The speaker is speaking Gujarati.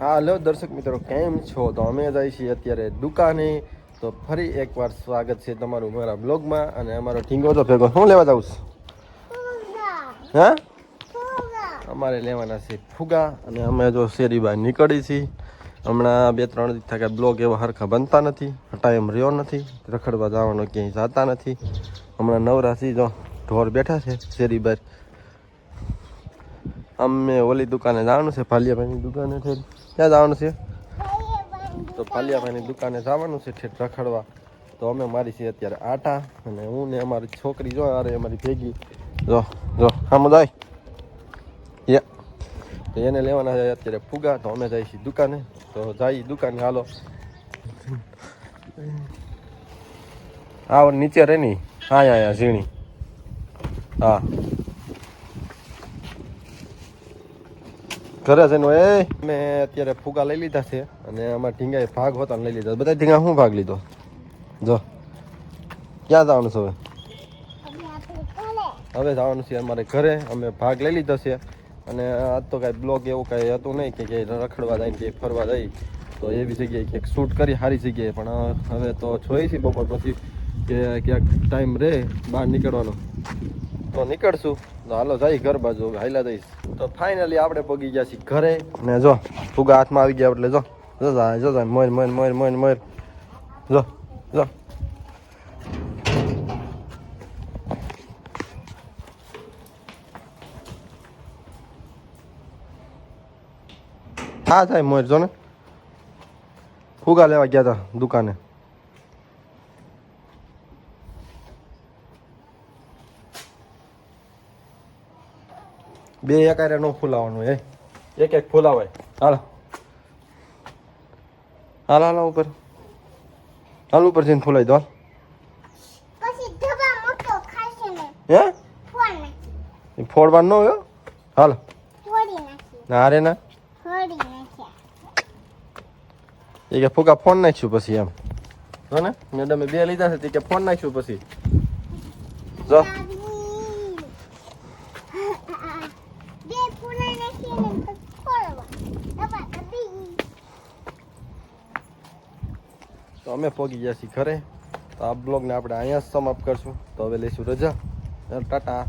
હા હેલો દર્શક મિત્રો, કેમ છો? તો અમે જઈએ છીએ અત્યારે દુકાને. તો ફરી એકવાર સ્વાગત છે તમારું મારા બ્લોગમાં. અને અમારો ઠીંગો તો ભેગો શું લેવા જાઉં? હા, અમારે લેવાના છે ફુગા. અને અમે જો શેરી બહાર નીકળી છીએ. હમણાં 2-3 દિવસ થયા બ્લોગ એવા હરખા બનતા નથી, ટાઈમ રહ્યો નથી, રખડવા જવાનો ક્યાંય જતા નથી. હમણાં નવરાશી જો ઢોર બેઠા છે શેરી બહાર. અમે ઓલી દુકાને જવાનું છે, ભાલિયાભાઈની દુકાને. ક્યાં જવાનું છે? તો ભાલિયાભાઈની દુકાને જવાનું છે ઠેઠ રખડવા. તો અમે મારી છીએ અત્યારે આટા. અને હું ને અમારી છોકરી જો અરે અમારી ભેગી જો જો આમ જાય. તો એને લેવાના છે અત્યારે ફુગા. તો અમે જઈએ છીએ દુકાને. તો જઈએ દુકાને, હાલો. હા નીચે રે ની. હા ઝીણી. હા ઘરે છે એનું. મેં અત્યારે ફુગા લઈ લીધા છે. અને આમાં ઢીંગાએ ભાગ હોતા લઈ લીધા. બધા ઢીંગા શું ભાગ લીધો? જો ક્યાં જવાનું છે હવે જવાનું છે અમારે ઘરે. અમે ભાગ લઈ લીધો છે. અને આજ તો કાંઈ બ્લોગ એવું કાંઈ હતું નહીં કે રખડવા જાય કે ફરવા જાય. તો એવી જગ્યાએ ક્યાંક શૂટ કરી સારી જગ્યાએ. પણ હવે તો જોઈએ છીએ બપોર પછી કે ક્યાંક ટાઈમ રહે બહાર નીકળવાનો તો નીકળશું. તો હાલો જાય ઘર બાજુ હાઈલા જઈશ. તો ફાઇનલી આપણે પગી ગયા છીએ ઘરે. ને જો ફુગા હાથમાં આવી ગયા એટલે જો જો મોર મોર મોર મોર મોર જો જો. હા થાય મોર જો ને. ફુગા લેવા ગયા હતા દુકાને. બે એકારે નો ફૂલાવાનું, એક એક ફૂલાવાય. હાલો હાલ હાલો ઉપર. હાલ ઉપર જઈને ફૂલાઈ દો. હે ફોડવાનું ન હોય. હાલ ના રે ના. એ કે ફુગા ફોન નાખ્યું પછી એમ જો ને. મેડમે 2 લીધા છે કે ફોન નાખ્યું પછી જો. તો અમે પહોંચી ગયા છીએ ઘરે. તો આ બ્લોગને આપણે અહીંયા જ સમાપ્ત કરશું. તો હવે લઈશું રજા. ટાટા.